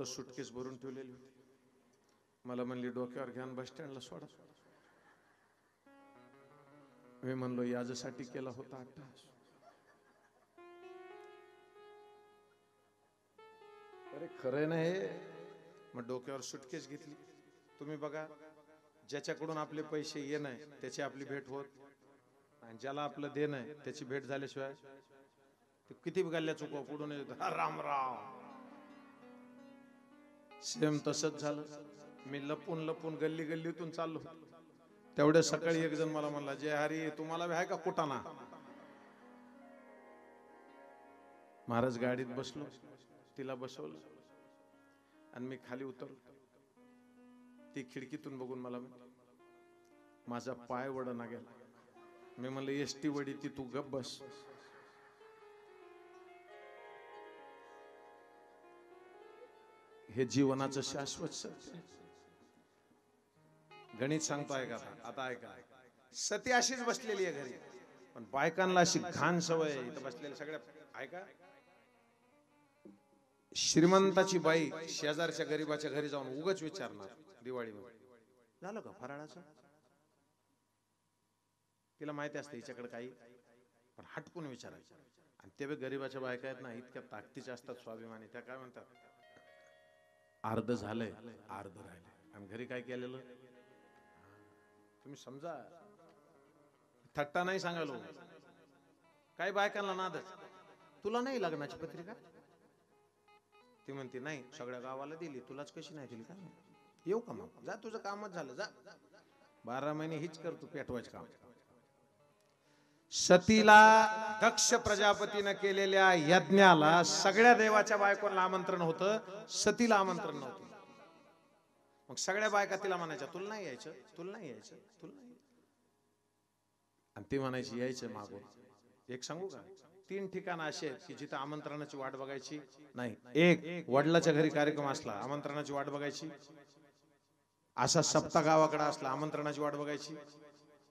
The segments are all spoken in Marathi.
तर सुटकेस भरून ठेवलेली होती. मला म्हणली डोक्यावर घ्या बस स्टँडला सोडा. मी म्हणलो याच्यासाठी केला होता अट्टहास. अरे खरं नाही. मग डोक्यावर सुटकेस घेतली. तुम्ही बघा, ज्याच्याकडून आपले पैसे ये नाही त्याची आपली भेट होत, आणि ज्याला आपलं दे नाही त्याची भेट झाल्याशिवाय ते किती गल्ल्या चुकवा पुढून येतो राम राम. सेम तसंच झालं. मी लपून लपून गल्ली गल्लीतून चाललो. तेवढ्या सकाळी एक जण मला म्हणला, जय हरी तुम्हाला आहे का कुटाणा. महाराज गाडीत बसलो, तिला बसवलं आणि मी खाली उतरलो. ती खिडकीतून बघून मला माझा पाय वडना गेला. मी म्हणलं एसटी वडी ती तू गप बस. हे जीवनाचं शाश्वत सत्य. गणित सांगतो ऐका आता. ऐका, सती अशीच बसलेली आहे घरी, पण बायकांना अशी घाण सवय इथं बसलेल्या सगळ्या. ऐका, श्रीमंताची बाई शेजारच्या गरीबाच्या घरी जाऊन उगाच विचारणार दिवाळीमध्ये झालं का फराळाचं. तिला माहिती असते हिच्याकडे काही, पण हटकून विचारायचं. आणि ते गरीबाच्या बायका आहेत ना, इतक्या ताकदीच्या असतात, स्वाभिमानी. त्या काय म्हणतात, अर्ध झालंय अर्ध राहिलंय. आणि घरी काय केलेलं तुम्ही समजा. थट्टा नाही सांगायलो. काही बायकांना नादच, तुला नाही लग्नाची पत्रिका. ती म्हणते नाही सगळ्या गावाला दिली, तुलाच कशी नाही दिली. का येऊ का मग, जा तुझं कामच झालं जा. 12 महिने हीच करतो पेटवायचं काम. सतीला दक्ष प्रजापतीनं केलेल्या यज्ञाला सगळ्या देवाच्या बायकोला आमंत्रण होतं, सतीला आमंत्रण नव्हतं. मग सगळ्या बायका तिला म्हणायच्या तुला नाही यायचं, तुला नाही यायचं, तुला नाही. आणि ती म्हणायची यायचं मागून. एक सांगू का, 3 ठिकाणं असे आहेत की जिथे आमंत्रणाची वाट बघायची नाही. एक, वडिलाच्या घरी कार्यक्रम असला आमंत्रणाची वाट बघायची. असा सप्ताह गावाकडे असला आमंत्रणाची वाट बघायची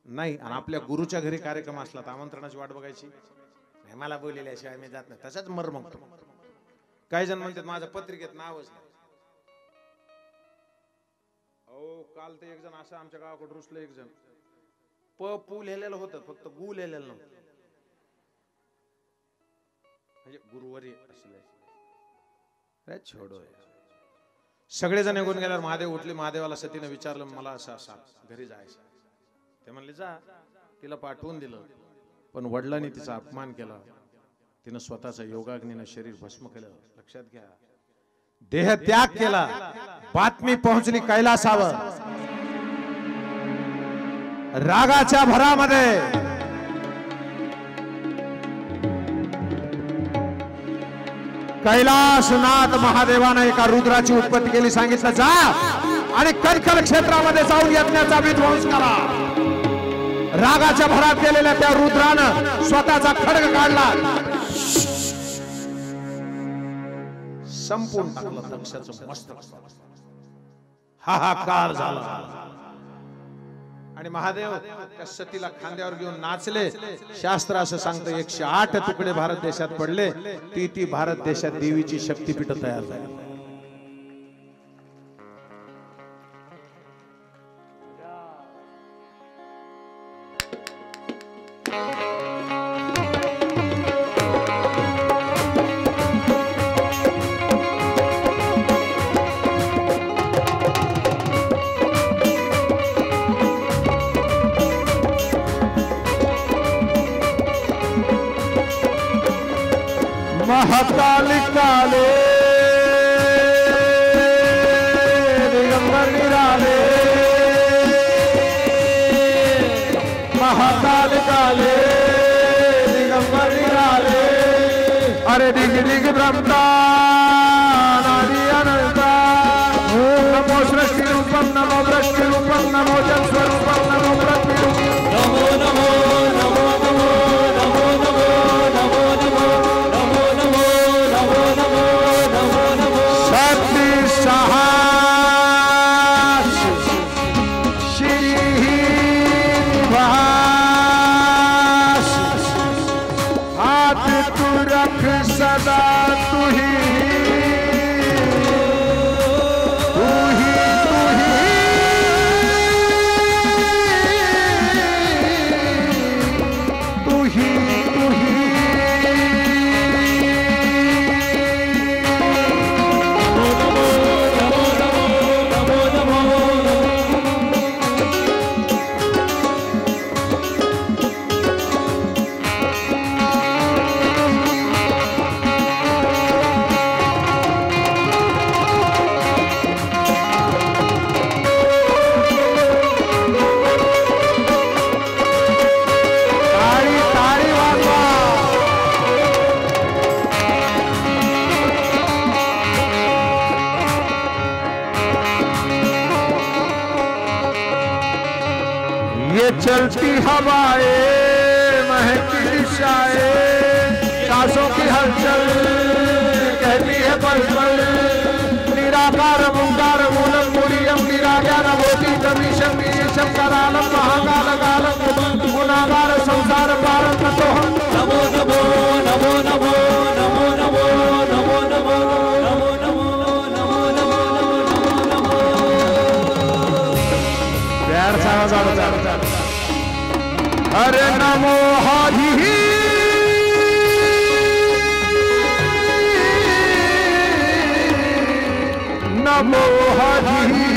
नाही. आणि आपल्या गुरुच्या घरी कार्यक्रम असला तर आमंत्रणाची वाट बघायची नाही. मला बोललेल्याशिवाय मी जात नाही. तसाच मरमगतो. काही जण म्हणतात माझ्या पत्रिकेत नावच नाही. अहो काल ते एक जण असं आमच्या गावाकडे रुसलं. एक जण पू लिहिलेलं होतं, फक्त गु लिहिलेलं नव्हतं. म्हणजे गुरुवारी असले छोडो. सगळेजण निघून गेल्यावर महादेव उठले. महादेवाला सतीने विचारलं मला असं असं घरी जायचं. ते म्हणले जा. तिला पाठवून दिलं, पण वडिलांनी तिचा अपमान केला. तिनं स्वतःचा योगाग्नीनं शरीर भस्म केलं. लक्षात घ्या, देह त्याग केला. बातमी पोहोचली कैलासावर. रागाच्या भरामध्ये कैलासनाथ महादेवानं एका रुद्राची उत्पत्ती केली. सांगितलं जा आणि कणखर क्षेत्रामध्ये जाऊन यज्ञाचा विध्वंस करा. रागाच्या भरात गेलेल्या त्या रुद्रानं स्वतःचा खड्ग काढला, संपून टाकलं दक्षाचं मस्तक. हाहाकार झाला. आणि महादेव त्या सतीला खांद्यावर घेऊन नाचले. शास्त्र असं सांगतं 108 तुकडे भारत देशात पडले. ती भारत देशात देवीची शक्तीपीठ तयार झाली. महाकाल काले दिगंबर निराले, महाकाल काले दिगंबर निराले. अरे दिग दिग ब्रह्मता नारी अनंता. नमो सृष्टि रूपम नमो वृष्टि रूपम नमो जल स्वरूपम नमो प्रतिरूपम. नमो नमो नमो नमो नमो नमो नमो नमो. सती सहास श्री निवास. हाथ तू रख सदा तू चलती हवाएं महकती दिशाएं सांसों की हलचल कहती है पल पल निराकार ओंकार मूलम मूलियम निराकार भूति कमीशम विशेषम करालम महाकाल कालम गुणागार संसार पारम तो नमो नमो नमो नमो नमो नमो नमो नमो नमो नमो नमो नमो प्यार सा अरे नमो हरि नमो हरि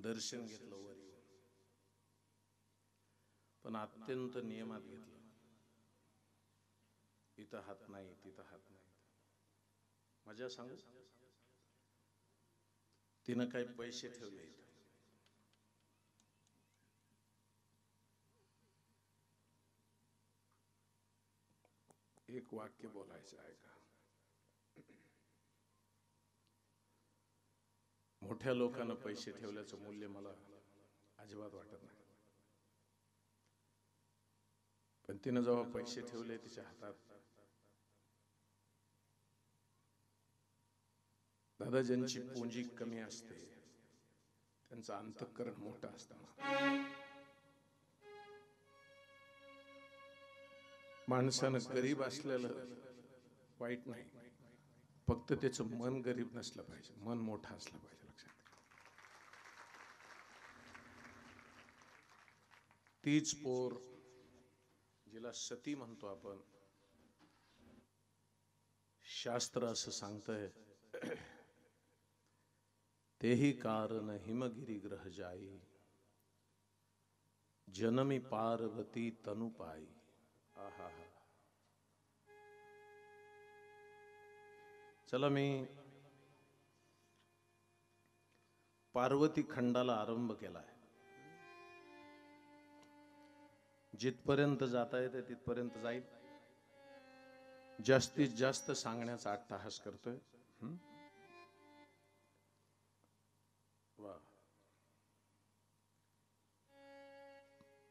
दर्शन घेतलं वरी पण अत्यंत नियमात घेतलं. इथं हात नाही तिथं हात नाही. मजा सांगू तिनं काही पैसे ठेवले इथं. एक वाक्य बोलायचं आहे का? मोठ्या लोकांना पैसे ठेवल्याचं मूल्य मला अजिबात वाटत नाही. पण तिनं जेव्हा पैसे ठेवले तिच्या हातात, दादा ज्यांची पुंजी कमी असते त्यांचं अंतःकरण मोठं असतं. माणसानं गरीब असलेलं वाईट नाही, फक्त त्याचं मन गरीब नसलं पाहिजे, मन मोठं असलं पाहिजे. लक्षात तीच पोर जिला सती म्हणतो आपण, शास्त्र असं सांगतंय, तेही कारण हिमगिरी ग्रह जाई, जनमी पार्वती तनु पाई. आहा. चला मी पार्वती खंडाला आरंभ केलाय. जिथपर्यंत जाता येते तिथपर्यंत जाईल. जास्तीत जास्त सांगण्याचा अट्टहास करतोय. वा,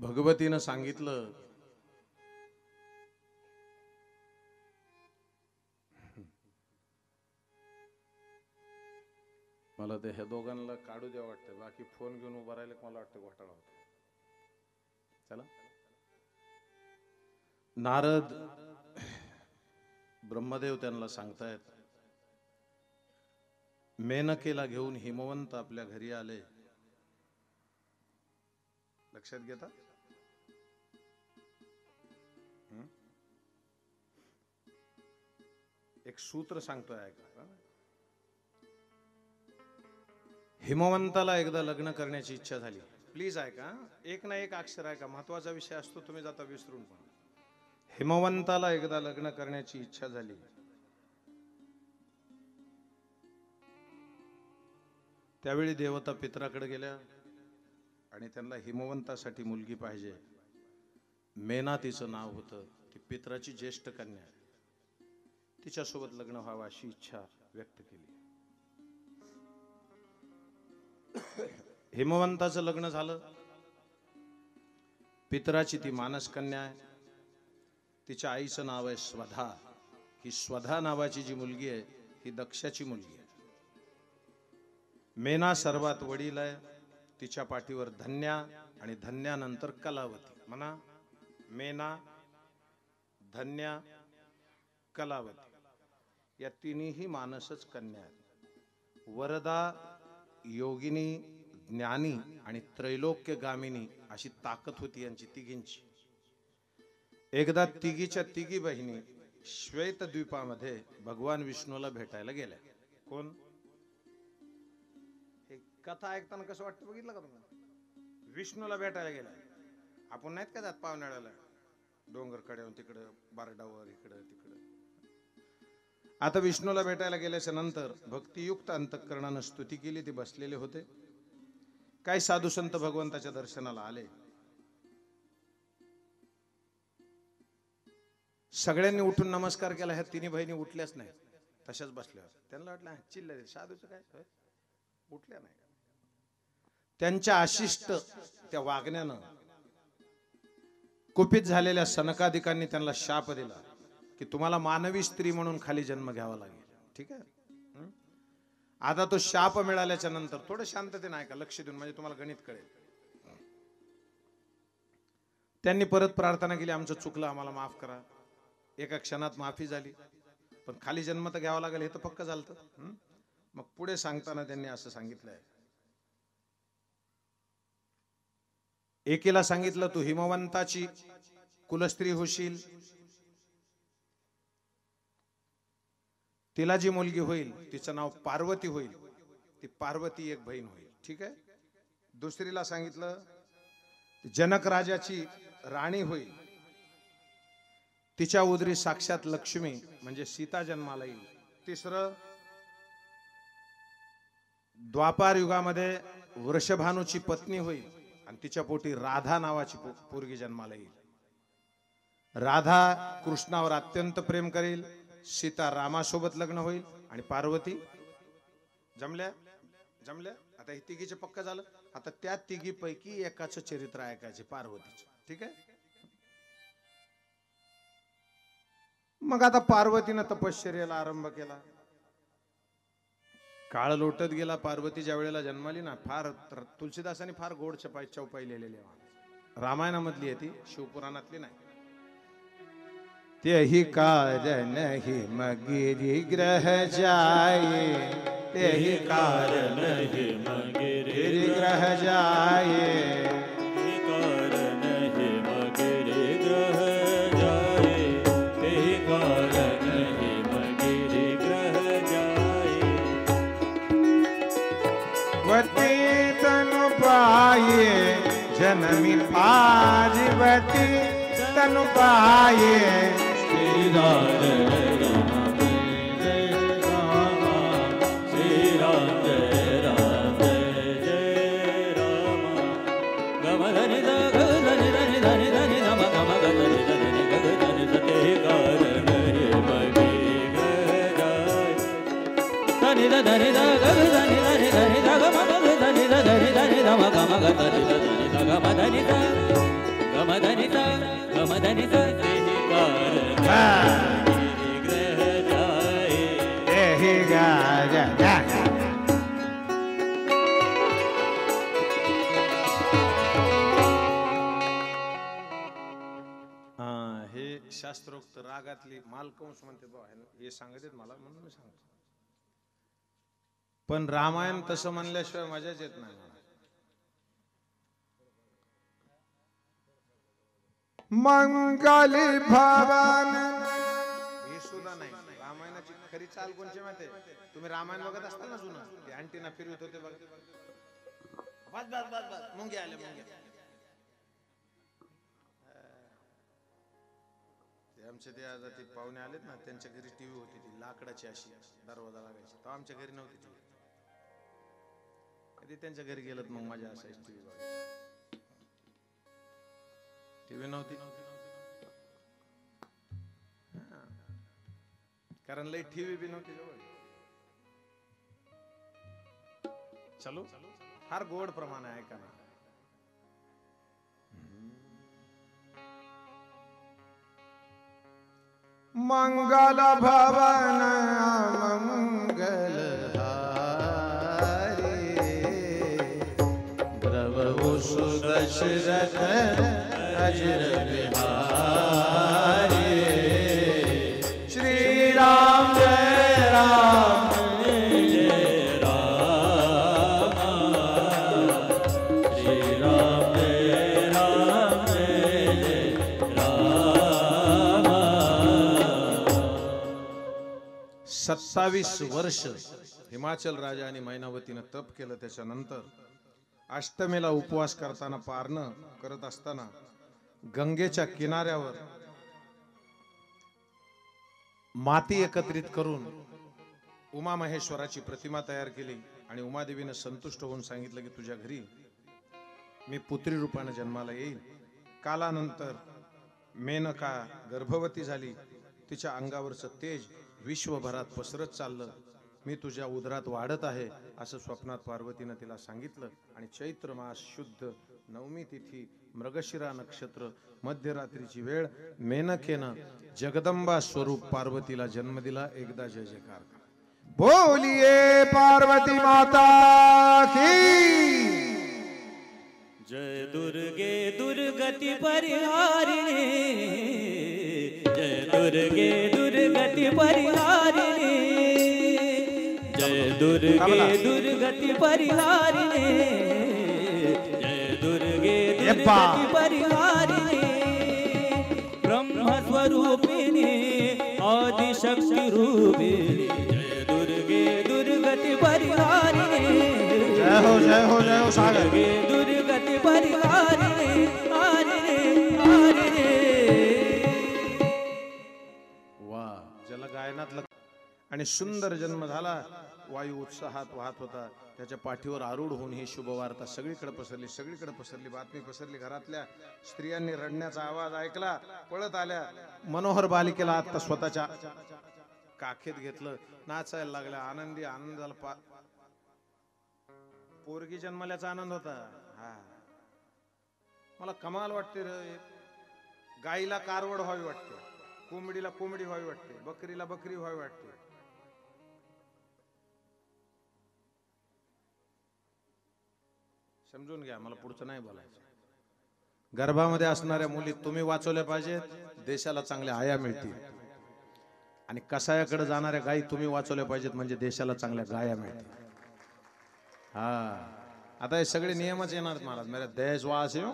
भगवतीनं सांगितलं मला ते ह्या दोघांना काढू द्या वाटतं, बाकी फोन घेऊन उभा राहिले मला वाटतं घोटाळा होता. चला. नारद ब्रह्मदेव त्यांना सांगतायत, मेनकेला घेऊन हिमवंत आपल्या घरी आले. लक्षात घेता. एक सूत्र सांगतोय ऐका. हिमवंताला एकदा लग्न करण्याची इच्छा झाली. प्लीज ऐका, एक ना एक अक्षर ऐका, महत्वाचा विषय असतो, तुम्ही जाता विसरून पण. हिमवंताला एकदा लग्न करण्याची इच्छा झाली. त्यावेळी देवता पितराकडे गेल्या आणि त्यांना हिमवंतासाठी मुलगी पाहिजे. मेना तिचं नाव होतं. ती पितराची ज्येष्ठ कन्या, तिच्यासोबत लग्न व्हावं अशी इच्छा व्यक्त केली. हिमवंताचं लग्न झालं. पितराची ती मानस कन्या आहे. तिच्या आईचं नाव आहे स्वधा. ही स्वधा नावाची जी मुलगी आहे ही दक्षाची मुलगी आहे. मेना सर्वात वडील आहे. तिच्या पाठीवर धन्या आणि धन्यानंतर कलावती. म्हणा, मेना, धन्या, कलावती या तिन्ही मानसच कन्या आहेत. वरदा, योगिनी, ज्ञानी आणि त्रैलोक्य गामिनी अशी ताकद होती यांची तिघींची. एकदा तिघीच्या तिघी बहिणी श्वेत द्वीपामध्ये भगवान विष्णूला भेटायला गेल्या. कोण? हे कथा ऐकताना कसं वाटतं बघितलं का तुम्ही? विष्णूला भेटायला गेल्या. आपण नाहीत का जात पावसाळ्याला डोंगर कड्यावर, तिकडं बारडावर, इकडं तिकडं. आता विष्णूला भेटायला गेल्याच्या नंतर भक्तियुक्त अंतःकरणानं स्तुती केली. ते बसलेले होते. काही साधू संत भगवंताच्या दर्शनाला आले. सगळ्यांनी उठून नमस्कार केला. ह्या तिन्ही बहिणी उठल्याच नाही, तशाच बसल्या. त्यांना वाटलं चिल्लर साधूचं काय, उठल्या नाही. त्यांच्या आशिष्ट त्या वागण्यानं कुपित झालेल्या सनकादिकांनी त्यांना शाप दिला की तुम्हाला मानवी स्त्री म्हणून खाली जन्म घ्यावा लागेल. ठीक आहे. आता तो शाप मिळाल्याच्या नंतर थोडं शांततेने ऐका, लक्ष देऊन, म्हणजे तुम्हाला गणित कळेल. त्यांनी परत प्रार्थना केली, आमचं चुकलं, आम्हाला माफ करा. एका क्षणात माफी झाली. पण खाली जन्म तर घ्यावा लागेल हे तर पक्क झालं. मग पुढे सांगताना त्यांनी असं सांगितलंय. एकीला सांगितलं तू हिमवंताची कुलस्त्री होशील. तिला जी मुलगी होईल तिचं नाव पार्वती होईल. ती पार्वती एक बहीण होईल. ठीक आहे. दुसरीला सांगितलं जनक राजाची राणी होईल. तिच्या उदरी साक्षात लक्ष्मी म्हणजे सीता जन्माला येईल. तिसरं द्वापार युगामध्ये वृषभानूची पत्नी होईल आणि तिच्या पोटी राधा नावाची पोरगी जन्माला येईल. राधा कृष्णावर अत्यंत प्रेम करेल. सीता रामासोबत लग्न होईल आणि पार्वती जमल्या. आता हे तिघीचे पक्क झालं. आता त्या तिघी पैकी एकाचं चरित्र ऐकायचे, पार्वतीचं. ठीक आहे. मग आता पार्वतीनं तपश्चर्याला आरंभ केला. काळ लोटत गेला. पार्वती ज्या वेळेला जन्माली ना, फार तुलसीदासांनी फार गोड चौपाई लिहिलेली आहे. रामायणामधली आहे ती, शिवपुराणातली नाही. तेहि कारण ही मगिरी ग्रह जाये. तेहि कारण ही मगिरी ग्रह जाये. कारण ही मगिरी ग्रह जाये. तेहि कारण ही मगिरी ग्रह जाये. वती तनु पाये जनमी पार्वती तनु पाये. श्री राम जय राम, श्री राम जय राम, जय राम. गम धनि धनि धनि धनि धनि नम गम धनि धनि गग धनि धनि कारण हे मगिरी ग्रह जाये. धनि धनि गग धनि धनि धनि गम धनि धनि धनि नम गम धनि धनि गम धनि गम धनि गम धनि तेहि कारण ग्रह जाये. तेहि कारण शास्त्रोक्त रागातली मालकंस म्हणते बा हे सांगत मला म्हणून मी सांगतो. पण रामायण तसं म्हणल्याशिवाय मजाच येत नाही मला. मंगली भवन हे सुद्धा नाही. रामायणाची खरी चाल कोणची माहिती तुम्ही रामायण बघत असताल ना जुनं ते अँटीना फिरवत होते बघ. बस बस बस बस मुंगे आले मुंगे. आमच्या ते आज ते पाहुणे आलेत ना त्यांच्या घरी टीव्ही होती ती लाकडाची अशी दरवाजा लागायची. तर आमच्या घरी नव्हती टीव्ही. कधी त्यांच्या घरी गेलत मग मजा असायची टीव्ही बघायची. टीव्ही नव्हती कारण लई टीव्ही बी नव्हती जवळ. चलो फार गोड प्रमाण आहे का ना. मंगल भवन मंगल प्रभु दशरथ अजर बिहारी. श्री राम जय राम जय राम श्री राम जय राम जय राम. 27 वर्ष हिमाचल राजा आणि मैनावतीनं तप केलं. त्याच्यानंतर अष्टमीला उपवास करताना पारणं करत असताना गंगेच्या किनाऱ्यावर माती एकत्रित करून उमा महेश्वराची प्रतिमा तयार केली आणि उमादेवीनं संतुष्ट होऊन सांगितलं की तुझ्या घरी मी पुत्री रूपाने जन्माला येईल. कालानंतर मेनका गर्भवती झाली. तिच्या अंगावरचं तेज विश्वभरात पसरत चाललं. मी तुझ्या उदरात वाढत आहे असं स्वप्नात पार्वतीनं तिला सांगितलं. आणि चैत्र मास शुद्ध नवमी तिथी मृगशिरा नक्षत्र मध्यरात्रीची वेळ मेनकेनं जगदंबा स्वरूप पार्वतीला जन्म दिला. एकदा जय जयकार करा. बोलिए पार्वती माता की. जय दुर्गे दुर्गति परिहारिणे जय दुर्गे दुर्गति परिहारिणे जय दुर्गे दुर्गति परिहारिणे जय दुर्गे दुर्गति परिहारिणे ब्रह्म स्वरूपिणे आदिशक्ति रूपिणे जय दुर्गे दुर्गति परिहारिणे. जय हो जय हो जय हो सागर. दुर्गति परिहारिणे हारिणे हारिणे. वा ज्याला गायनात आणि सुंदर जन्म झाला. वायू उत्साहात वाहत होता. त्याच्या पाठीवर आरूढ होऊन ही शुभवार्ता सगळीकडे पसरली. सगळीकडे पसरली बातमी पसरली. घरातल्या स्त्रियांनी रडण्याचा आवाज ऐकला. पळत आल्या. मनोहर बालिकेला आता स्वतःच्या काखेत घेतलं. नाचायला लागल्या. आनंदी आनंद झाला. पोरगी जन्मल्याचा आनंद होता. हा मला कमाल वाटते रे. गाईला कारवड व्हावी वाटते. कोंबडीला कोंबडी व्हावी वाटते. बकरीला बकरी व्हावी वाटते. समजून घ्या मला पुढचं नाही बोलायचं. गर्भामध्ये असणाऱ्या मुली तुम्ही वाचवल्या पाहिजेत. देशाला चांगल्या आया मिळतील. आणि कसायाकडे जाणाऱ्या गायी तुम्ही वाचवल्या पाहिजेत म्हणजे देशाला चांगल्या गाया मिळतील. हा आता हे सगळे नियमच येणार महाराज. मेरे देशवासियों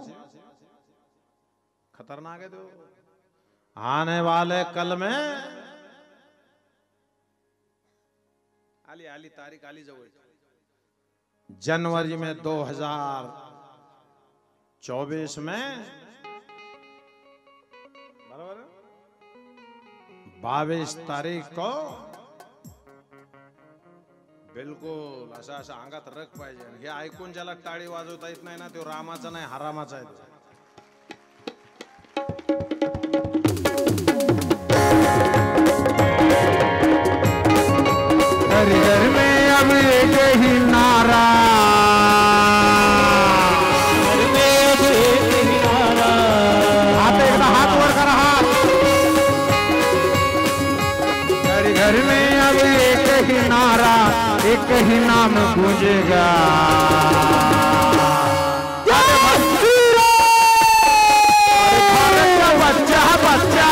खतरनाक है तो. आने वाले कल में आली आली तारीख आली जवळ. जनवरी में 2024 में बराबर 22 तारीख को बिलकुल असं असं अंगात रग पाहिजे. हे ऐकून ज्याला टाळी वाजवता येत नाही ना तो रामाचा नाही हरामाचा आहे. घर घर में अब एक ही नारा. घर में अब एक ही नारा. हाथ एकदा हाथ वर करा. हाथ. घर घर में अब एक ही नारा. एक ही नाम गूंजेगा. भारत का बच्चा बच्चा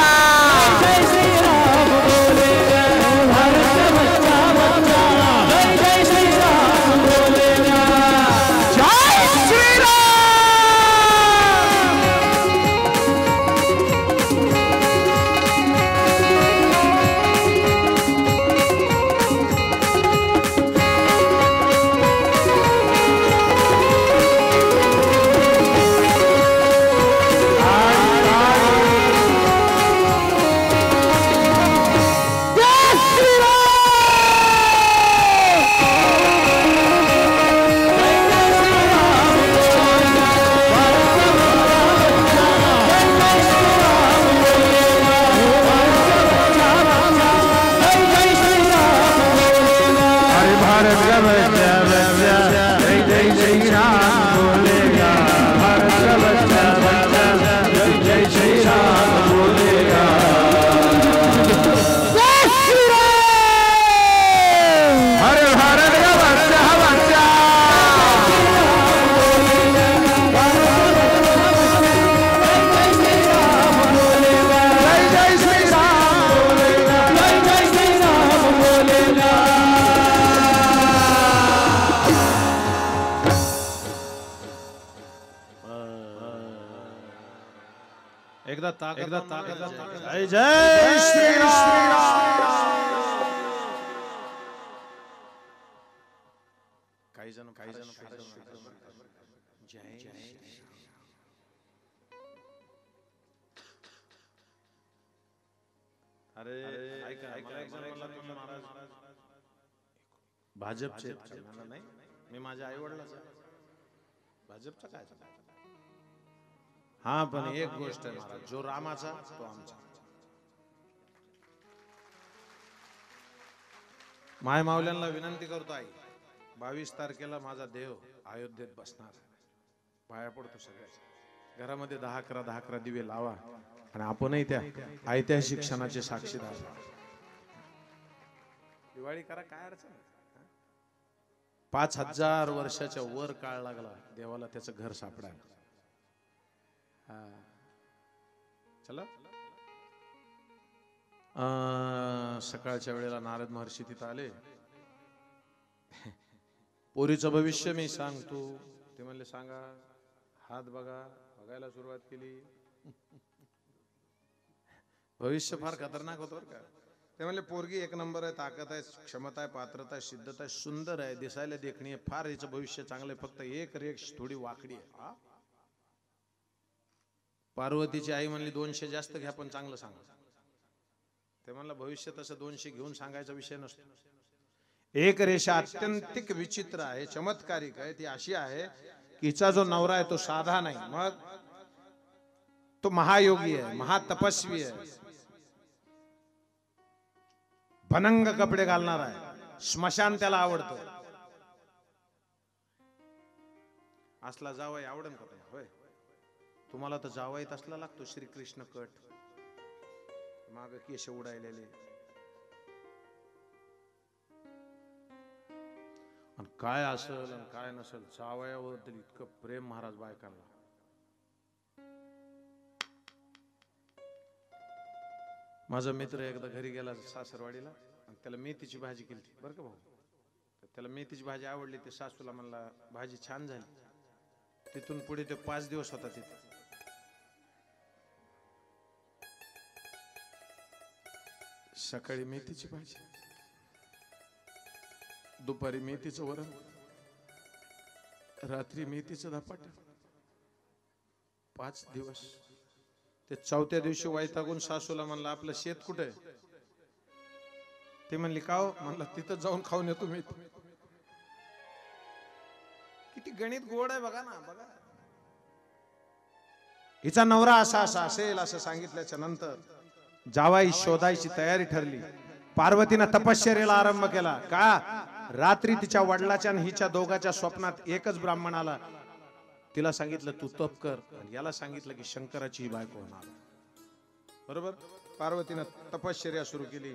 भारत का बच्चा बच्चा जय जय श्री राम बोलेगा भारत का बच्चा बच्चा जय जय श्री राम बोलेगा हर भारत का बच्चा बच्चा जय जय श्री राम बोलेगा जय जय श्री राम बोलेगा एकदा ताकद जय जय श्री राम. काही जण जय जय अरे ऐका मला तुम्ही महाराज भाजपचे नाही मी माझ्या आई वडिलाचा भाजपचा काय हा पण एक गोष्ट आहे महाराज जो रामाचा तो आमचा माय मावल्यांना विनंती करतो आई 22 तारखेला माझा देव अयोध्येत बसणार पाया पडतो सगळ्याच्या घरामध्ये 10-11 दिवे लावा आणि आपणही त्या ऐतिहासिक क्षणाचे साक्षीदार दिवाळी करा काय अडचण 5000 वर्षाच्या वर काळ लागला देवाला त्याचं घर सापडायला चला सकाळच्या वेळेला नारद महर्षी तिथं आले पोरीचं भविष्य मी सांगतो ते म्हणले सांगा हात बघायला सुरुवात केली भविष्य फार खतरनाक होतं का ते म्हणले पोरगी एक नंबर आहे ताकद आहे क्षमता आहे पात्रता आहे सिद्धता आहे सुंदर आहे दिसायला देखणी आहे फार हिचं भविष्य चांगलं आहे फक्त एक रेष थोडी वाकडी आहे पार्वतीची आई म्हणली 200 जास्त घ्या पण चांगलं सांगा ते म्हणलं भविष्य तसं 200 घेऊन सांगायचा विषय नसतो एक रेषा अत्यंतिक विचित्र आहे चमत्कारिक आहे ती अशी आहे की हिचा जो नवरा आहे तो साधा नाही मग तो महायोगी आहे महातपस्वी आहे भनंग कपडे घालणार आहे स्मशान त्याला आवडतं असला जावई आवडन का होय तुम्हाला तर जावईत असला लागतो श्रीकृष्ण कट माग केश उडायलेले आणि काय असेल आणि काय नसेल जावयाबद्दल इतकं प्रेम महाराज बायकांना माझा मित्र एकदा घरी गेला सासरवाडीला आणि त्याला मेथीची भाजी केली बरं का भाऊ त्याला मेथीची भाजी आवडली ते सासूला म्हणला भाजी छान झाली तिथून पुढे ते 5 दिवस होता तिथे सकाळी मेथीची भाजी दुपारी मेथीचं वरण रात्री मेथीचं धपाट 5 दिवस ते 4थ्या दिवशी वैतागून सासूला म्हणलं आपलं शेत कुठे ते म्हणली का हो म्हणलं तिथं जाऊन खाऊन येतो मी किती गणित गोड आहे बघा ना बघा हिचा नवरा असा असेल असं सांगितल्याच्या नंतर जावाई शोधायची तयारी ठरली पार्वतीनं तपश्चर्येला आरंभ केला का रात्री तिच्या वडिलाच्या आणि हिच्या दोघांच्या स्वप्नात एकच ब्राह्मण आला तिला सांगितलं तू तप कर याला सांगितलं की शंकराची ही बायको होणार बरोबर पार्वतीनं तपश्चर्या सुरू केली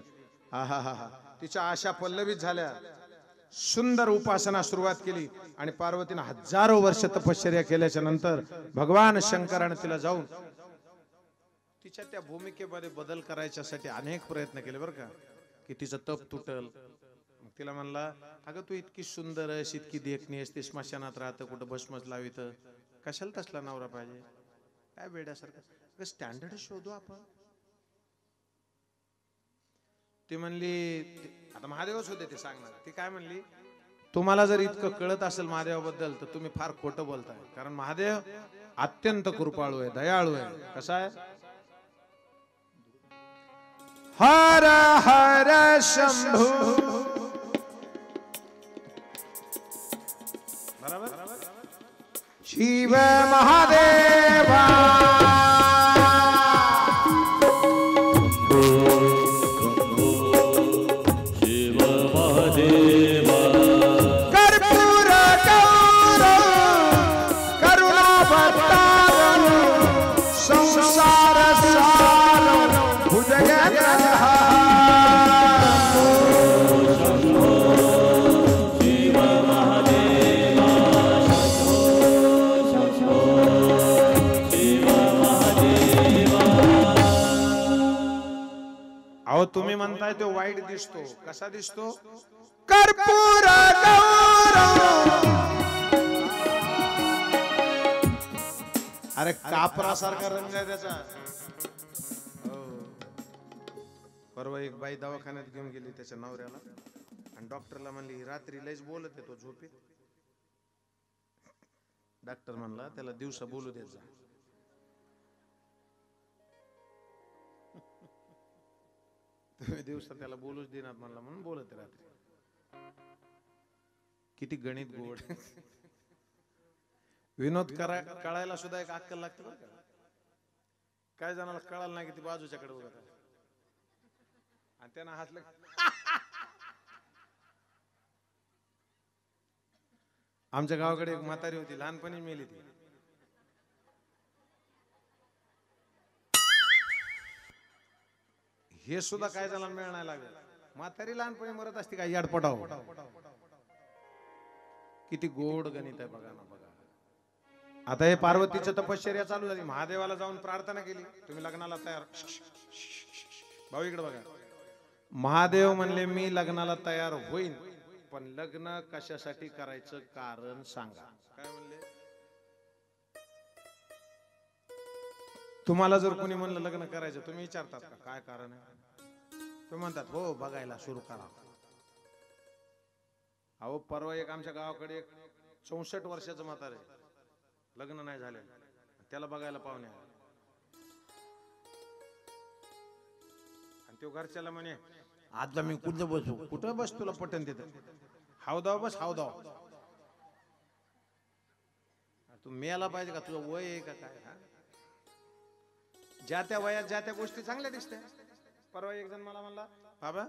हा तिच्या आशा पल्लवित झाल्या सुंदर उपासना सुरुवात केली आणि पार्वतीनं हजारो वर्ष तपश्चर्या केल्याच्या नंतर भगवान शंकराने तिला जाऊन तिच्या त्या भूमिकेमध्ये बदल करायच्यासाठी अनेक प्रयत्न केले बरं का की तिचं तप तुटल तिला म्हणला अगं तू इतकी सुंदर आहेस इतकी देखणी आहेस ती स्मशानात राहतं कुठं भस्मच लावित कशाला तसला नवरा पाहिजे काय वेड्यासारखं स्टँडर्ड शोधू आपण ती म्हणली आता महादेवच होते ते सांगणार ती काय म्हणली तुम्हाला जर इतकं कळत असेल महादेवाबद्दल तर तुम्ही फार खोटं बोलताय कारण महादेव अत्यंत कृपाळू आहे दयाळू आहे कसा आहे हर हर शंभू शिव महादेवा शिव महादेवा तुम्ही म्हणताय तो वाईट दिसतो, कसा दिसतो? कर्पूर गौरव. अरे कापरासारखा रंग आहे त्याचा. परवा एक बाई दवाखान्यात घेऊन गेली त्याच्या नवऱ्याला आणि डॉक्टरला म्हणली रात्री लयच बोलत येतो झोपेत. डॉक्टर म्हणला त्याला दिवसा बोलू देत जा. तुम्ही दिवसा त्याला बोलूच देणार म्हणला म्हणून बोलत रात्री. किती गणित गोड. विनोद कळायला सुद्धा एक अक्कल लागते बरं का. काय जणाला कळालं नाही की ती बाजूच्याकडे उभं राहिलं आणि त्यानं हसलं. आमच्या गावाकडे एक म्हातारी होती, लहानपणी मेली ती. हे सुद्धा काय जणाला मिळ नाही लागलं. म्हातारी लहानपणी मरत असते काय याडपटाव. किती गोड गणित आहे बघा ना बघा. आता हे पार्वतीचं तपश्चर्या चालू झाली. महादेवाला जाऊन प्रार्थना केली, तुम्ही लग्नाला तयार. भाऊ इकडे बघा. महादेव म्हणले मी लग्नाला तयार होईन, पण लग्न कशासाठी करायचं कारण सांगा. काय म्हणले? तुम्हाला जर कोणी म्हणलं लग्न करायचं, तुम्ही विचारतात का काय कारण आहे? तुम्ही म्हणतात हो बघायला सुरू करा. अहो परवा एक आमच्या गावाकडे एक 64 वर्षाचं म्हातारे, लग्न नाही झाले, त्याला बघायला पाहुणे आले. आणि तो घरच्याला म्हणे आज मी कुठं बसू? कुठं बस, तुला पटन तिथं. हावदाव बस हावदाव. तू मेला पाहिजे का? तुझं वय आहे का काय? ज्या त्या वयात ज्या त्या गोष्टी चांगल्या दिसते. परवा एक जण मला म्हणला बाबा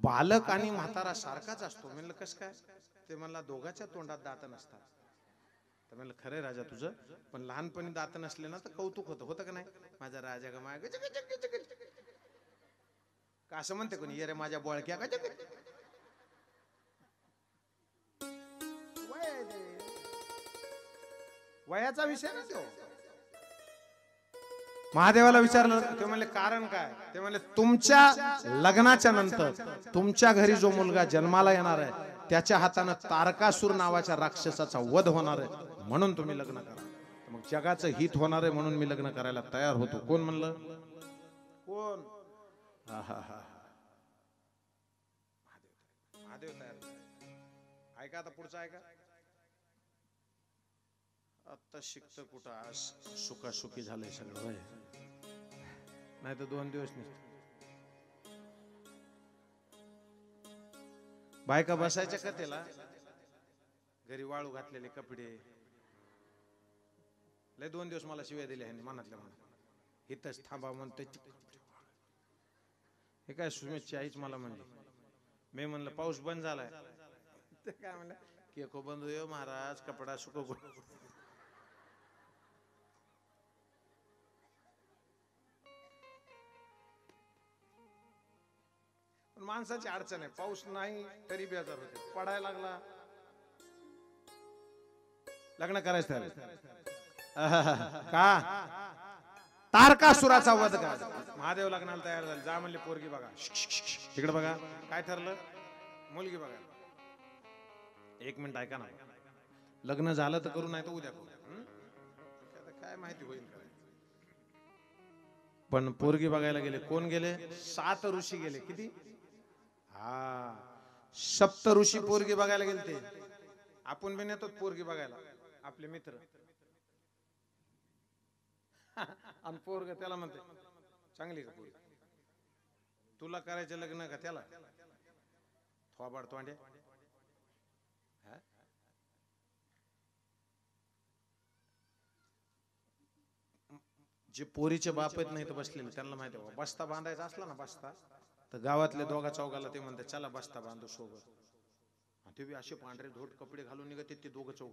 बालक आणि म्हातारा सारखाच असतो. म्हणलं कसं काय? ते म्हणला दोघाच्या तोंडात दात नसतात. तर म्हणलं खरंय राजा तुझं, पण लहानपणी दात नसले ना तर कौतुक होतं. होतं का नाही? माझा राजा का माग का असं म्हणते कोणी, ये रे माझ्या बोळक्या का. वयाचा विषय ना तो. महादेवाला विचारलं, ते म्हणले कारण काय? ते म्हणले तुमच्या लग्नाच्या नंतर तुमच्या घरी जो मुलगा जन्माला येणार आहे त्याच्या हातानं तारकासूर नावाच्या राक्षसाचा वध होणार आहे, म्हणून तुम्ही लग्न करा. मग जगाचं हित होणार आहे म्हणून मी लग्न करायला तयार होतो. कोण म्हणलं? कोण? महादेव तयार. ऐका आता पुढचं ऐका. आता शिकत कुठं, आज सुखासुखी झालंय सगळं. नाही तर 2 दिवस नसते. बायका बसायच्या का त्याला घरी, वाळू घातलेले कपडे. लय 2 दिवस मला शिव्या दिल्या ह्यांनी मनातल्या मनात. इथंच थांबा म्हणतोय. हे काय सुमितची आईच मला म्हणली. मी म्हणलं पाऊस बंद झालाय. ते काय म्हणलं केको बंद होय महाराज, कपडा सुको. माणसाची अडचण आहे. पाऊस नाही तरी बेजार होते. पडायला लागला लग्न करायचं का? तारकासुराचा वध करा. महादेव लग्नाला तयार झाले. जा म्हणले पोरगी बघा. तिकडे बघा. काय ठरलं? मुलगी बघा. 1 मिनिट ऐका ना. लग्न झालं तर करू, नाही तर उद्या करू. काय माहिती होईल. पण पोरगी बघायला गेले. कोण गेले? 7 ऋषी गेले. किती? सप्त ऋषी पोरगी बघायला गेले. ते आपण बी नेतो पोरगी बघायला, आपले मित्र. आणि पोरग त्याला म्हणते चांगली का पोरगी? तुला करायचं लग्न का त्याला? थोबाड तोंडे. जे पोरीचे बाप आहेत नाही तर बसलेले, त्यांना माहिती आहे बस्ता बांधायचा असला ना, बस्ता तर गावातले दोघा चौघाला ते म्हणतात चला बस्ता बांधू सोबत. ते बी असे पांढरे धोट कपडे घालून निघते ते दोघं चौघ.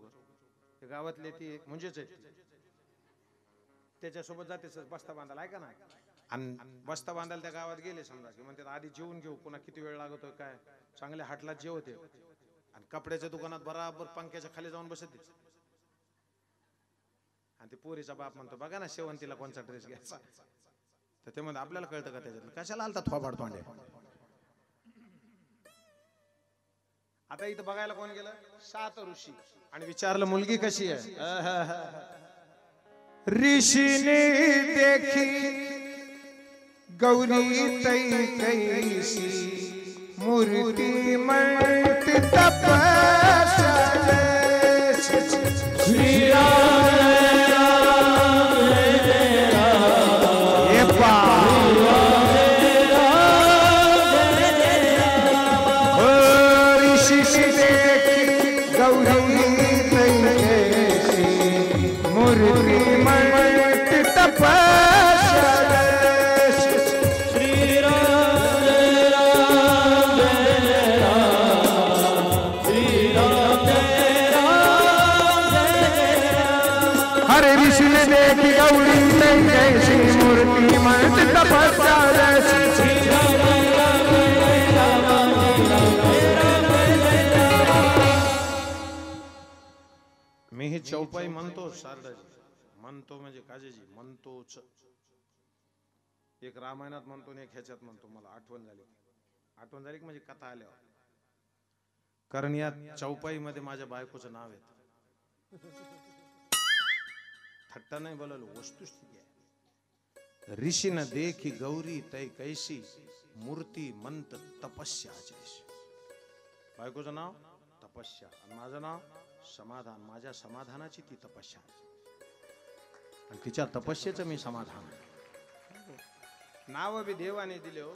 ते गावातले ती म्हणजेच आहेत, त्याच्यासोबत जाते बस्ता बांधायला. ऐका ना. आणि बस्ता बांधायला त्या गावात गेले समजा की म्हणतात आधी जेवून घेऊ, पुन्हा किती वेळ लागतोय काय. चांगले हाटलात जेवते आणि कपड्याच्या दुकानात बराबर पंख्याच्या खाली जाऊन बसते. आणि ते पोरीचा बाप म्हणतो बघा ना शेवंतीला कोणचा ड्रेस घ्यायचा. तर ते म्हणतात आपल्याला कळतं का त्याच्यातलं, कशाला आलता थोबाड तोंडे. आता इथं बघायला कोण गेलं, 7 ऋषी, आणि विचारलं मुलगी कशी आहे. ऋषीने देखी गौरी तै कैसी मूर्ती मल्टी तपस्या. श्री राम जय राम जय राम. हे ऋषी देखी गौरी तै कैसी मूर्ती मल्टी तपस्या. श्री राम जय राम जय राम. श्री राम जय राम जय राम. हरे ऋषि ने देखी गौरी तै कैसी मूर्ति मल्टी तपस्या. श्री राम जय राम जय राम जय राम जय राम. मी ही चौपाई म्हणतो सारडाजी, म्हणतो म्हणजे काजेजी म्हणतोच. एक रामायणात म्हणतो आणि एक ह्याच्यात म्हणतो. मला आठवण झाली की म्हणजे कथा आल्यावर. कारण या चौपाई मध्ये माझ्या बायकोचं नाव आहे. थट्टा नाही बोलायला, वस्तुस्थिती आहे. ऋषी न देखी गौरी तै कैसी मूर्ती मंत तपस्या जैसी. बायकोचं नाव तपस्या आणि माझं नाव समाधान. माझ्या समाधानाची ती तपस्या आणि तिच्या तपस्येचं मी समाधान. नाव बी देवाने दिले हो.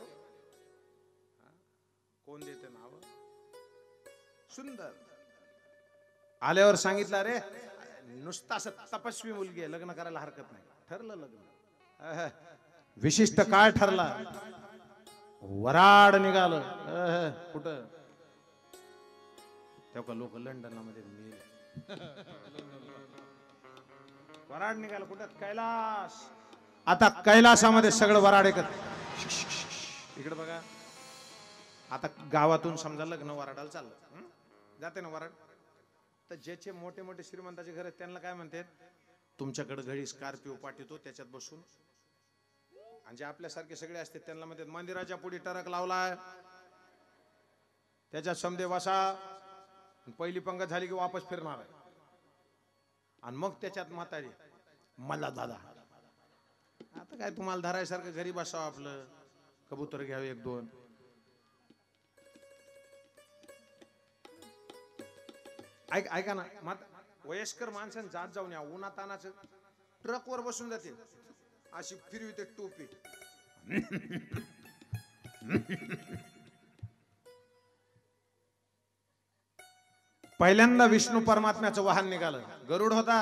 कोण देते नाव? सुंदर. आल्यावर सांगितलं रे नुसतं असं तपस्वी मुलगी आहे, लग्न करायला हरकत नाही. ठरलं लग्न. विशिष्ट काळ ठरला. वराड निघालं. कुठं तेव्हा लोक लंडन मध्ये मेले. वराड निघालं कुठं? कैलास. आता कैलासामध्ये सगळं वराड एकत्र. इकडे बघा. आता गावातून समजा लग्न वराडाला चाललं, जाते ना वराड. तर ज्याचे मोठे मोठे श्रीमंताचे घर आहेत त्यांना काय म्हणतात, तुमच्याकडे घडी स्कॉर्पिओ पाठवतो त्याच्यात बसून. आणि जे आपल्यासारखे सगळे असते त्यांना म्हणतात मंदिराच्या पुढे टरक लावलाय त्याच्यात समदे बसा. पहिली पंगत झाली की वापस फिरणार आहे. आणि मग त्याच्यात म्हातारी मला दादा. आता काय तुम्हाला धरायसारखं घरी बसावं, आपलं कबूतर घ्यावं 1-2. ऐका ना, वयस्कर माणसांनी जात जाऊन या उन्हात तानाचं ट्रक वर बसून जाते अशी फिरविते टोपी. पहिल्यांदा विष्णू परमात्म्याचं वाहन निघालं. गरुड होता.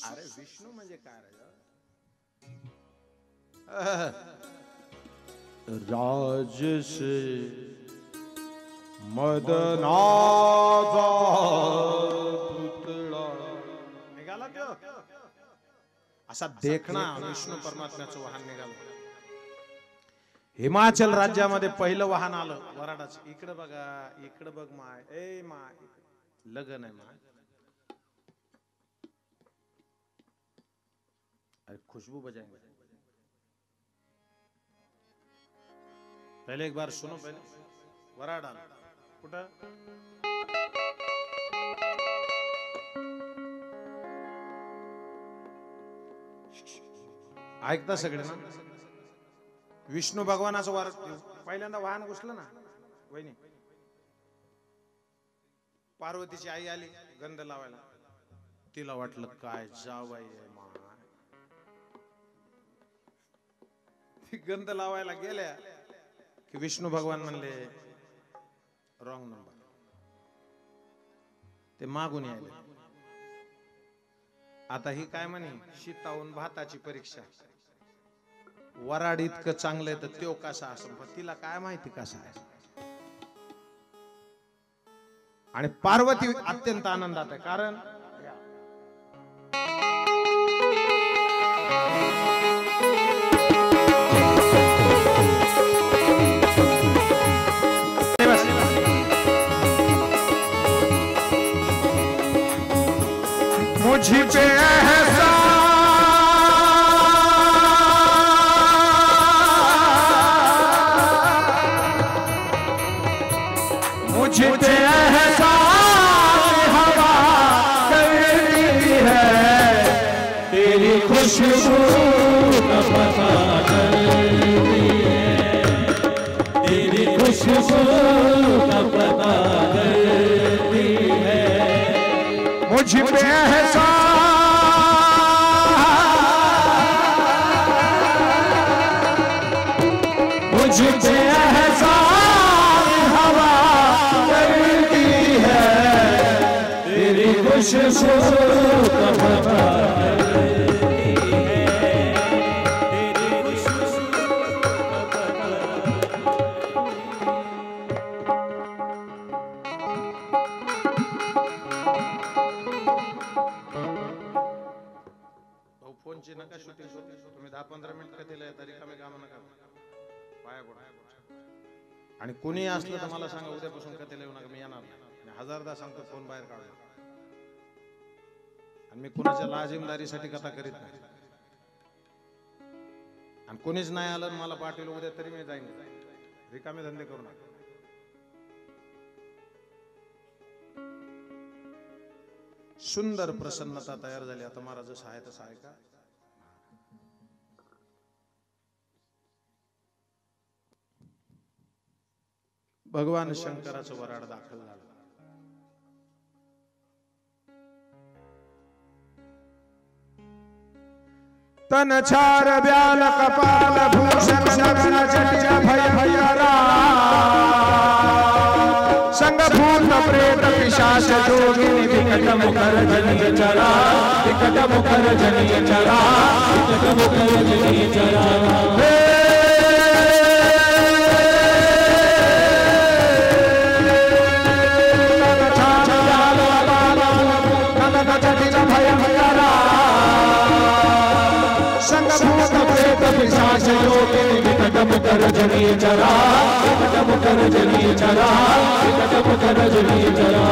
अरे विष्णू म्हणजे काय रे? राजसे मदनाचा पुतळा निघाला तो. असा देखणा विष्णू परमात्म्याचं वाहन निघालं. हिमाचल राज्यामध्ये पहिलं वाहन आलं वराडाचं. इकडे बघा, इकडे बघ माय. ए माय, लगन आहे माय. अरे खुशबू बजाएंगे. पहले एक बार सुनो. पहले वराड आलं कुठं? ऐकता सगळे ना? विष्णू भगवानाचं वार पहिल्यांदा वाहन घुसलं ना. वहिनी पार्वतीची आई आली गंध लावायला. तिला वाटलं काय जावई माय. ती गंध लावायला गेल्या की विष्णू भगवान म्हणले रॉंग नंबर. ते मागून यायले. आता ही काय म्हणे, शीतावून भाताची परीक्षा. वराड इतकं चांगलंय तर त्यो कसा असं. तिला काय माहिती कसा आहे. आणि पार्वती अत्यंत आनंदात आहे. कारण मुझ पे एहसान मुझ पे एहसान हवा करती है, तेरी खुशबू का पता करती है, तेरी खुशबू का पता करती है। मुझ पे एहसान मुझ पे एहसान हवा करती है, तेरी खुशबू का पता करती है, तेरी खुशबू का पता। भाऊ फोनची नका शूटिंग करू. तुम्ही 10-15 मिनिट कधीला येता, रिकामे काम नका पाया पडा. आणि कोणी असलं तर मला सांगा, उद्यापासून कथेला येऊ नका, मी येणार नाही. मी हजारदा सांगतो फोन बाहेर काढू. आणि मी कोणाच्या लाजिमदारीसाठी कथा करीत नाही. आणि कोणीच नाही आलं मला पाठवलं उद्या तरी मी जाईन. रिकामे धंदे करू नका. सुंदर प्रसन्नता तयार झाली. आता महाराज जसं आहे तसं आहे का. भगवान शंकराचं वराड दाखल झालं. तन छार ब्याल कपाल भूषण गगन जटिल भय भयरा, संग भूत प्रेत पिशाच जोगिनी विकट मुखर जनिय चरा, विकट मुखर जनिय चरा, विकट मुखर जनिय चरा। पिशाच योगिनी विकट मुखर जनिय चरा, विकट मुखर जनिय चरा, विकट मुखर जनिय चरा।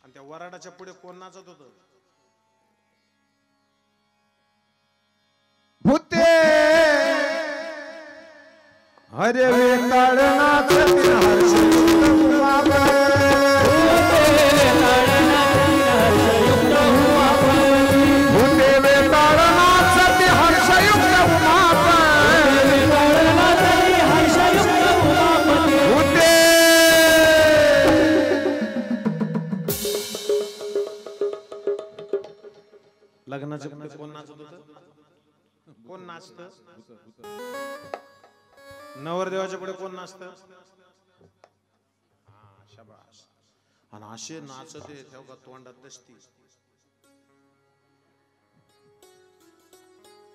आणि त्या वराडाच्या पुढे कोण नाचत होतं. भूते हरे वेताळ नाचती हर्ष लग्नाच्या पुढे कोण नाचत होतं. कोण नाचत. नवरदेवाच्या पुढे कोण नाचत. शाबास. आणि असे नाचत आहे तेव्हा तोंडात दसती.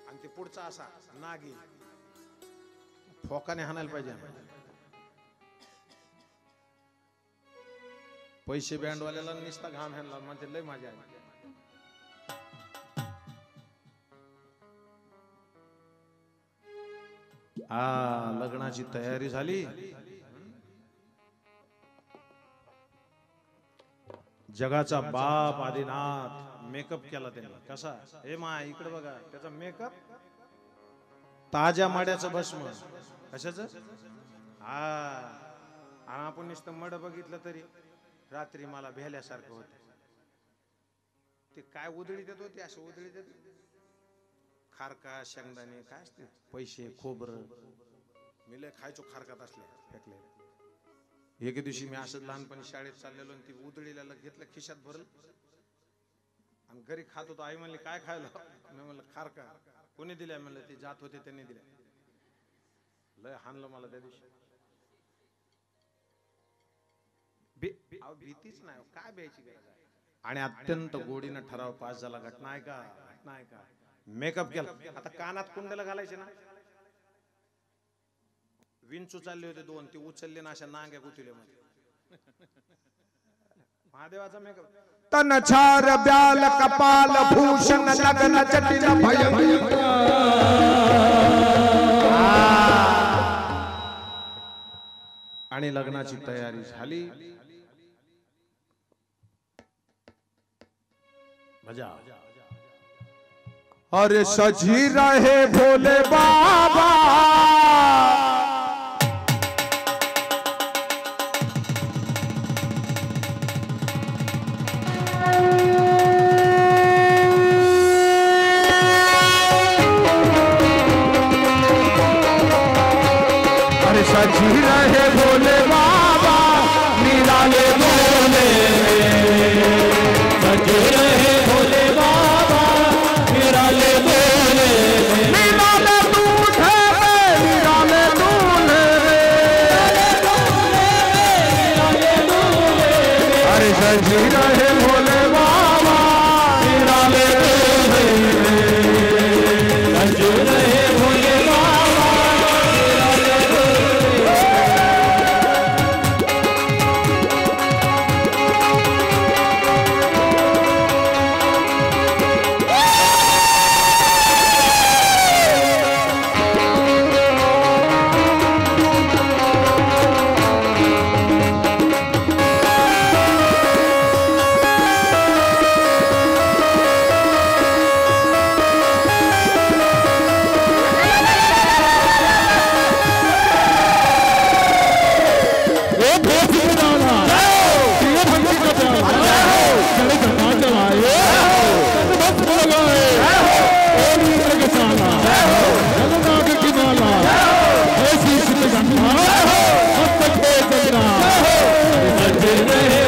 आणि ते पुढचा असा नागी फोकाने हाणायला पाहिजे. पैसे बँडवाल्याला निसता घाम ह्याला म्हणजे लय मजा आहे. लग्नाची तयारी झाली. जगाचा बाप आदिनाथ मेकअप केला त्याने. कसा हे मा इकडे बघा त्याचा मेकअप. ताज्या माड्याचं भस्म. कशाच. आणि आपण नुसतं मड बघितलं तरी रात्री मला भेल्यासारखं होत. ते काय उधळी देत होते. असं उधळी देत. खारका शेंगदाणे काय असते. पैसे खोबरं. मी लय खायचो खारकात असले फेकले. एके दिवशी मी असंच लहानपणी शाळेत चाललेलो आणि ती उधळीला घेतलं खिशात भरल आणि घरी खात होतो. आई म्हणली काय खायला. मी म्हणलं खारका. कोणी दिल्या म्हणलं. ते जात होते त्यांनी दिल्या. लय हाणलं मला त्या दिवशी. भीतीच नाही. काय भ्यायची गरज आहे. आणि अत्यंत गोडीनं ठराव पास झाला. घटना आहे का. घटना आहे का. मेकअप केला. आता कानात कुंडला घालायचे ना. विंचू चालले होते 2. ते उचलले ना अशा नांग्या गुतले मध्ये. महादेवाचा मेकअप. तन छार ब्याल कपाल भूषण लगन जटिल भय भयंकर। आणि लग्नाची तयारी झाली. मजा. अरे सजी रहे भोले बाबा अरे सजी रहे भोले बाबा निराले भोले सज रहे भोले बाबा निराले भोले निराले दूल्हे निराले दूल्हे अरे सजी रहे भोले बाबा निराले दूल्हे सज रहे भोले बाबा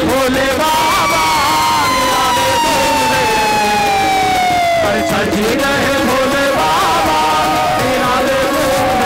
भोले बाबा निराले दूल्हे अरे सजी रहे भोले बाबा निराले दूल्हे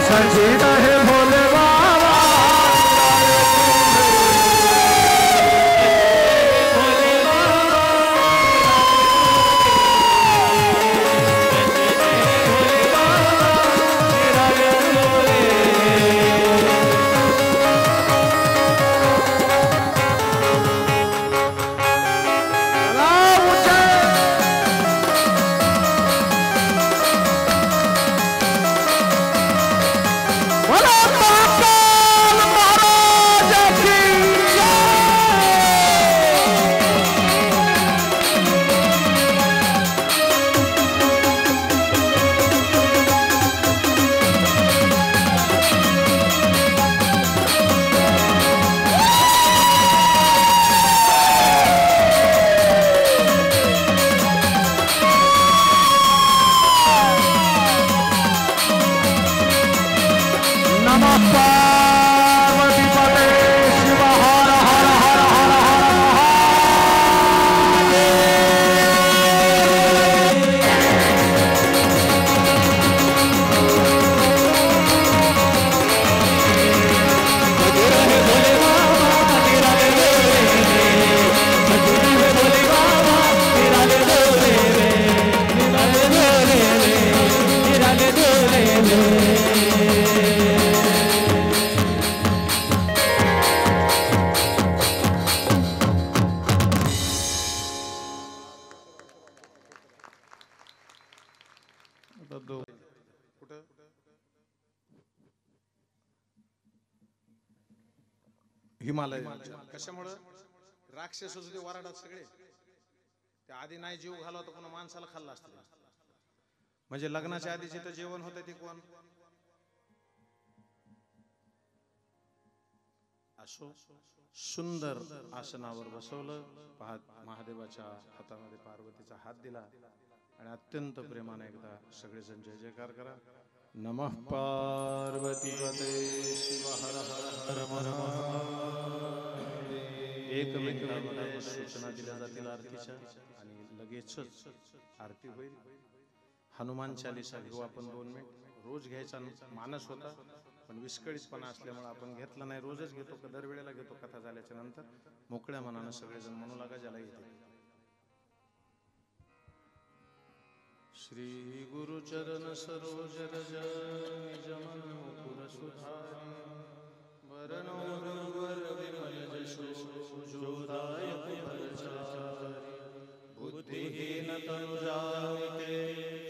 सजी रहे भोले बाबा पार्वती पते शिव हर हर हर हर हिमालय कशामुळे राक्षस होते वराडात सगळे ते आधी नाही जीव घालवा तर पुन्हा माणसाला खाल्ला असतं म्हणजे लग्नाच्या आधीचे तर जेवण होतं ते कोण असो सुंदर आसनावर बसवलं महादेवाच्या हातामध्ये पार्वतीचा हात दिला आणि अत्यंत प्रेमाने एकदा सगळेजण जय जयकार करा. नमः पार्वती पते शिव हर हर हर महादेव. एक मिनिटामध्ये सूचना दिल्या जातील आरतीच्या आणि लगेचच आरती होईल. हनुमान चालीसा घेऊ आपण 2 मिनिट. रोज घ्यायचा मानस होता पण विस्कळीतपणा असल्यामुळे आपण घेतला नाही. रोजच घेतो का दरवेळेला घेतो कथा झाल्याच्या नंतर. मोकळ्या मनानं सगळेजण म्हणू लागा ज्याला येते. श्री गुरु चरण सरोज रज निज मन मुकुर सुधारि वरनो रघुवर विमल जशो जोदायक फलचारि बुद्धिहीन तनु जानिके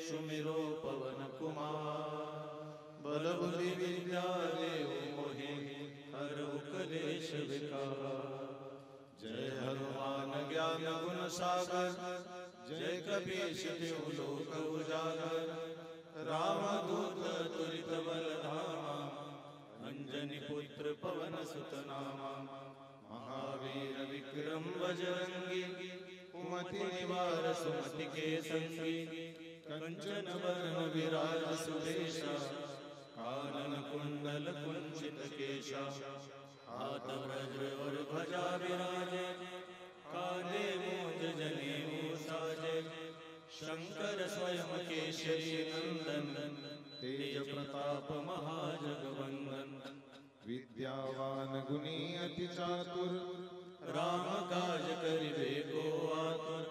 सुमिरो पवन कुमार बल बुद्धि विद्या देव मोहि हरहु कलेश विकार. जय हनुमान ज्ञान गुण सागर जय कपीश देव लोक उजागर रामदूत तुलित बलधामा अंजनी पुत्र पवन सुत नामा महावीर विक्रम बजरंगी कुमति निवार सुमति के संगी कंचन वर्ण विराज सुदेशा कानन कुंडल कुंचित केशा हाथ वज्र और ध्वजा विराजे कांधे मूंज जनेऊ साजे शंकर स्वयं केशरी नंदन तेज प्रताप महाजगवंदन विद्यावान गुणी अति चातुर राम काज करिबे को आतुर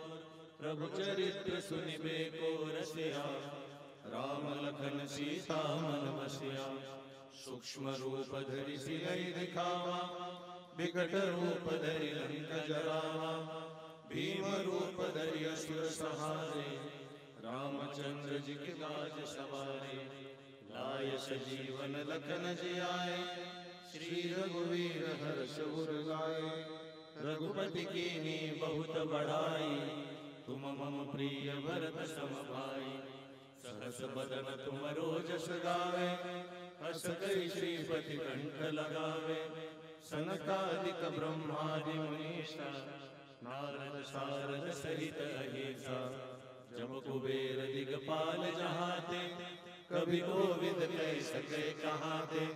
प्रभु चरित्र सुनिबे को रसिया राम लखन सीता मन बसिया सूक्ष्म रूप धरि सियहि दिखावा विकट रूप धरि लंक जरावा भीम रूप धरि असुर सहारे रामचंद्र जी के काज सवारे लाय सजीवन लखन जियाए श्री रघुवीर हर्ष उर लाए रघुपति कीन्ही बहुत बड़ाई तुम मम प्रिय भरत सम भाई सहस बदन तुम रोजस गावे हस कहि श्रीपति कंठ लगावे सनकादिक ब्रह्मादि मुनीषा नारद सारद सहित अहिसा जब कुबेर दिगपाल जहाते कभी कोविद कह सके कहाते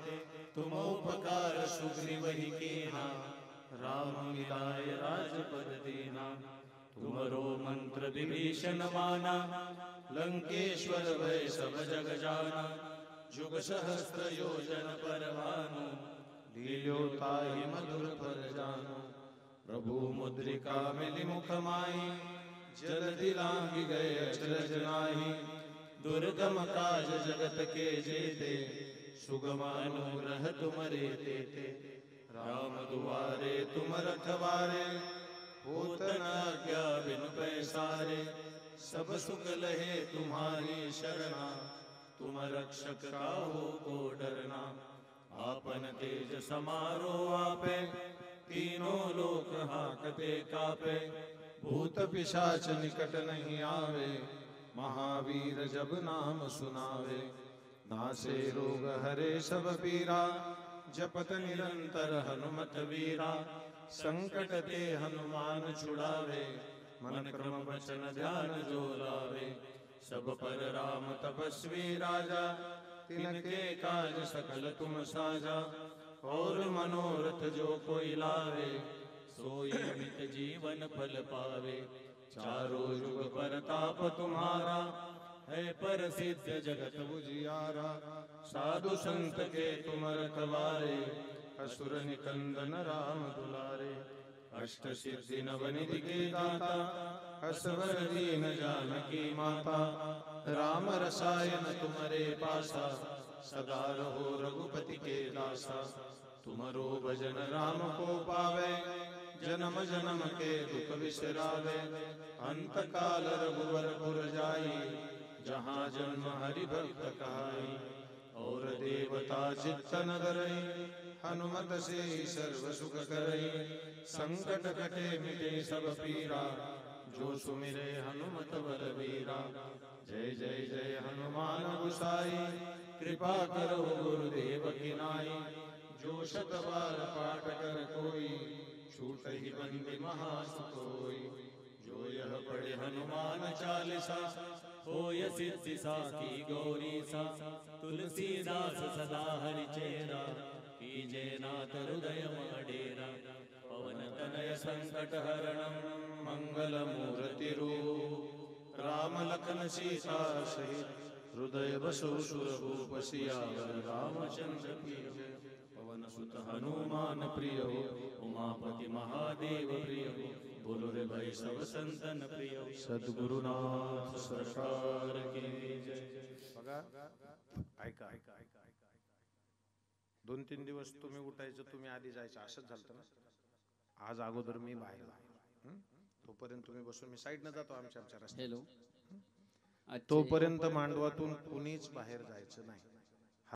तुम उपकार सुग्रीवहि कीन्हा राम मिलाय राजपद दीना तुमरो मंत्र विभीषण माना लंकेश्वर भय सब जग जाना जुग सहस्त्र योजन पर भानु लील्यो ताहि मधुर फल जानो प्रभु मुद्रिका मिलि मुख माहि जलधि लांघि गए अचरज नाहि दुर्गम काज जगत के जेते सुगम अनुग्रह तुमरे तेते राम दुआरे तुम रखवारे होत न आज्ञा बिनु पैसारे सब सुख लहे तुम्हारी शरणा तुम रक्षक काहू को डरना आपन तेज समारो आपे तीनों लोक हाकते कापे भूत पिशाच निकट नहीं आवे महावीर जब नाम सुनावे नासे रोग हरे सब पीरा जपत निरंतर हनुमत वीरा संकट ते हनुमान छुड़ावे मन क्रम वचन ध्यान जो लावे सब पर राम तपस्वी राजा तिनके काज सकल तुम साजा और मनोरथ जो कोई लावे सोई अमित जीवन फल पावे चारों युग परताप तुम्हारा है पर सिद्ध जगत उजियारा साधु संत के तुम रखवारे असुर निकंदन राम दुलारे अष्ट सिद्धि नवनिधि के दाता असवर दीन जानकी माता राम रसायन तुम्हारे पासा सदा रहो रघुपति के दासा तुमरो भजन राम को पावे जन्म जन्म के दुख बिसरावे अंत काल रघुवर पुर जाई जहाँ जन्म हरि भक्त कहाई और देवता चित्तन धरई हनुमत से सर्व सुख करई संकट कटे मिटे सब पीरा जो सुमिरे हनुमत बलवीरा जय जय जय हनुमान गुसाई कृपा करो गुरुदेव की नाई जो शत बार पाठ कर कोई छूट ही बंदी महासुख होई जो यह पढ़े हनुमान चालीसा होय सिद्धि साखी गौरी सा तुलसीदास सदा हरि चेरा कीजे नाथ हृदय डेरा पवन तनय संकट हरणं मंगल मूर्ति रूप राम लखन सीता सहित हृदय बसो सुरभूप सियावर रामचंद्र प्रिय पवन सुत हनुमान प्रिय हो उमापति महादेव प्रिय हो बोलो रे भाई सब संतन प्रिय हो सद्गुरुनाथ सरकार की जय बघा ऐका 2-3 दिवस तुम्ही उठायचं तुम्ही आधी जायचं असंच झालं ना आज अगोदर मी बाहेर जाईल तोपर्यंत तुम्ही बसून मी साईडनं जातो आमच्या रस्त्यात हॅलो तोपर्यंत मांडवातून कुणीच बाहेर जायचं नाही